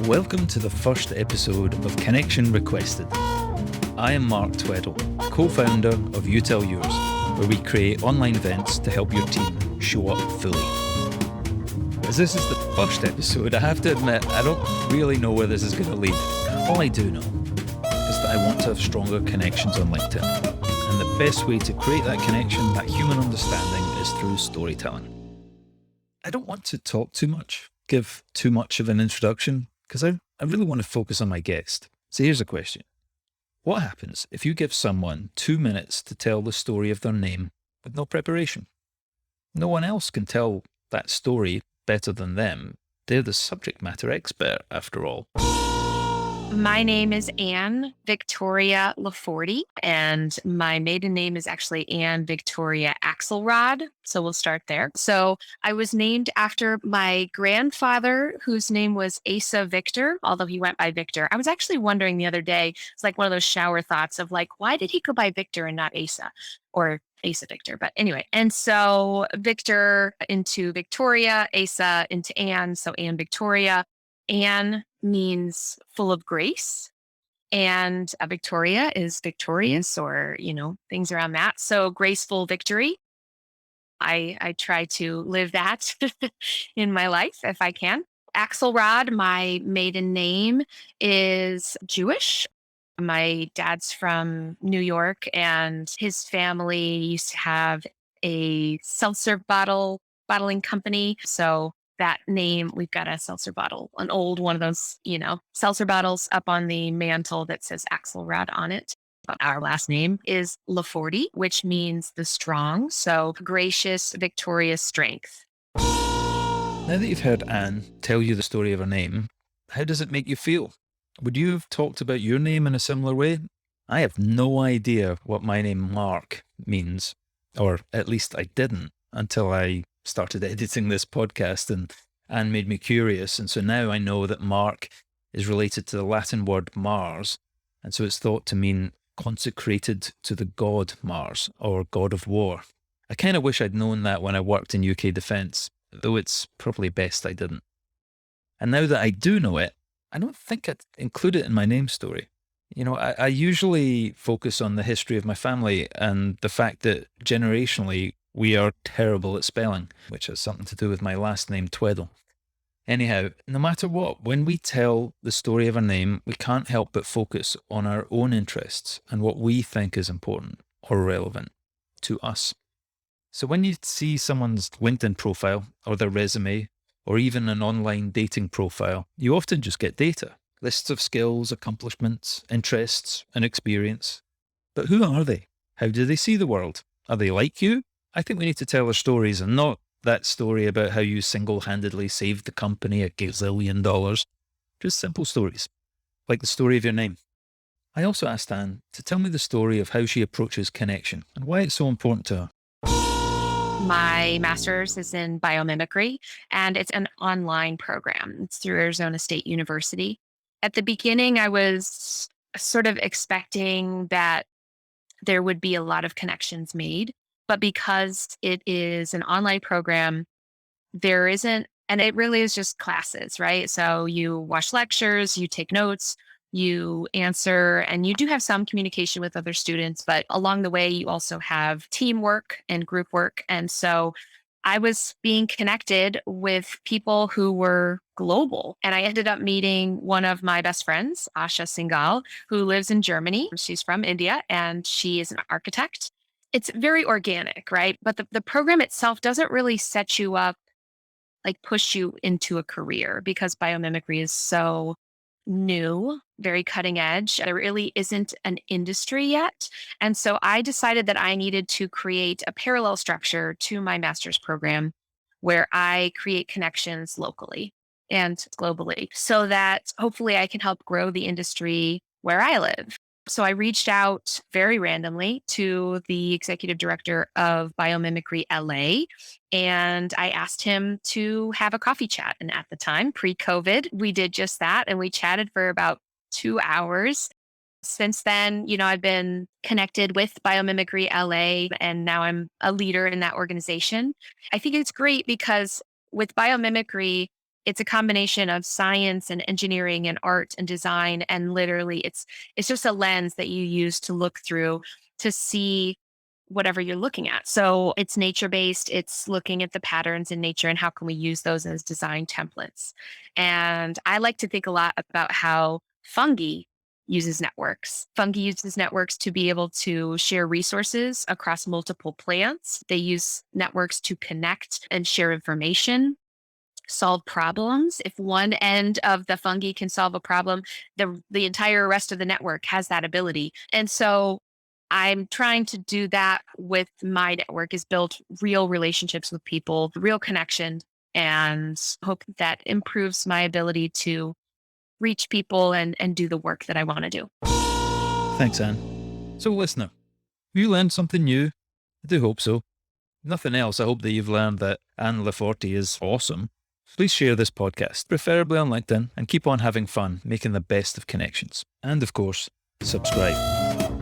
Welcome to the first episode of Connection Requested. I am Mark Tweddle, co-founder of You Tell Yours, where we create online events to help your team show up fully. As this is the first episode, I have to admit I don't really know where this is going to lead. All I do know is that I want to have stronger connections on LinkedIn. And the best way to create that connection, that human understanding, is through storytelling. I don't want to talk too much, give too much of an introduction, because I really want to focus on my guest. So here's a question. What happens if you give someone 2 minutes to tell the story of their name with no preparation? No one else can tell that story better than them. They're the subject matter expert, after all. My name is Anne Victoria Laforti, and my maiden name is actually Anne Victoria Axelrod. So we'll start there. So I was named after my grandfather, whose name was Asa Victor, although he went by Victor. I was actually wondering the other day, it's like one of those shower thoughts of like, why did he go by Victor and not Asa or Asa Victor? But anyway, and so Victor into Victoria, Asa into Anne, so Anne Victoria. Anne means full of grace, and Victoria is victorious, or, things around that. So graceful victory. I try to live that in my life if I can. Axelrod, my maiden name, is Jewish. My dad's from New York, and his family used to have a seltzer bottling company. So that name, we've got a seltzer bottle, an old one of those, seltzer bottles up on the mantle that says Axelrod on it. But our last name is Laforti, which means the strong. So gracious, victorious strength. Now that you've heard Anne tell you the story of her name, how does it make you feel? Would you have talked about your name in a similar way? I have no idea what my name Mark means, or at least I didn't until I started editing this podcast, and Anne made me curious. And so now I know that Mark is related to the Latin word Mars, and so it's thought to mean consecrated to the god Mars, or god of war. I kind of wish I'd known that when I worked in UK defence, though it's probably best I didn't. And now that I do know it, I don't think I'd include it in my name story. I usually focus on the history of my family and the fact that generationally we are terrible at spelling, which has something to do with my last name, Tweddle. Anyhow, no matter what, when we tell the story of a name, we can't help but focus on our own interests and what we think is important or relevant to us. So when you see someone's LinkedIn profile or their resume, or even an online dating profile, you often just get data, lists of skills, accomplishments, interests, and experience. But who are they? How do they see the world? Are they like you? I think we need to tell our stories, and not that story about how you single-handedly saved the company $1 gazillion. Just simple stories, like the story of your name. I also asked Anne to tell me the story of how she approaches connection and why it's so important to her. My master's is in biomimicry, and it's an online program. It's through Arizona State University. At the beginning, I was sort of expecting that there would be a lot of connections made, but because it is an online program, there isn't, and it really is just classes, right? So you watch lectures, you take notes, you answer, and you do have some communication with other students, but along the way, you also have teamwork and group work. And so I was being connected with people who were global. And I ended up meeting one of my best friends, Asha Singhal, who lives in Germany. She's from India, and she is an architect. It's very organic, right? But the program itself doesn't really set you up, like push you into a career, because biomimicry is so new, very cutting edge. There really isn't an industry yet. And so I decided that I needed to create a parallel structure to my master's program where I create connections locally and globally so that hopefully I can help grow the industry where I live. So I reached out very randomly to the executive director of Biomimicry LA, and I asked him to have a coffee chat. And at the time, pre-COVID, we did just that. And we chatted for about 2 hours. Since then, I've been connected with Biomimicry LA, and now I'm a leader in that organization. I think it's great because with biomimicry, It's a combination of science and engineering and art and design. And literally it's just a lens that you use to look through to see whatever you're looking at. So it's nature based. It's looking at the patterns in nature and how can we use those as design templates. And I like to think a lot about how fungi uses networks. Fungi uses networks to be able to share resources across multiple plants. They use networks to connect and share information, solve problems. If one end of the fungi can solve a problem, the entire rest of the network has that ability. And so I'm trying to do that with my network, is build real relationships with people, real connection, and hope that improves my ability to reach people and do the work that I want to do. Thanks, Anne. So, listener, have you learned something new? I do hope so. If nothing else, I hope that you've learned that Anne Laforti is awesome. Please share this podcast, preferably on LinkedIn, and keep on having fun making the best of connections. And of course, subscribe.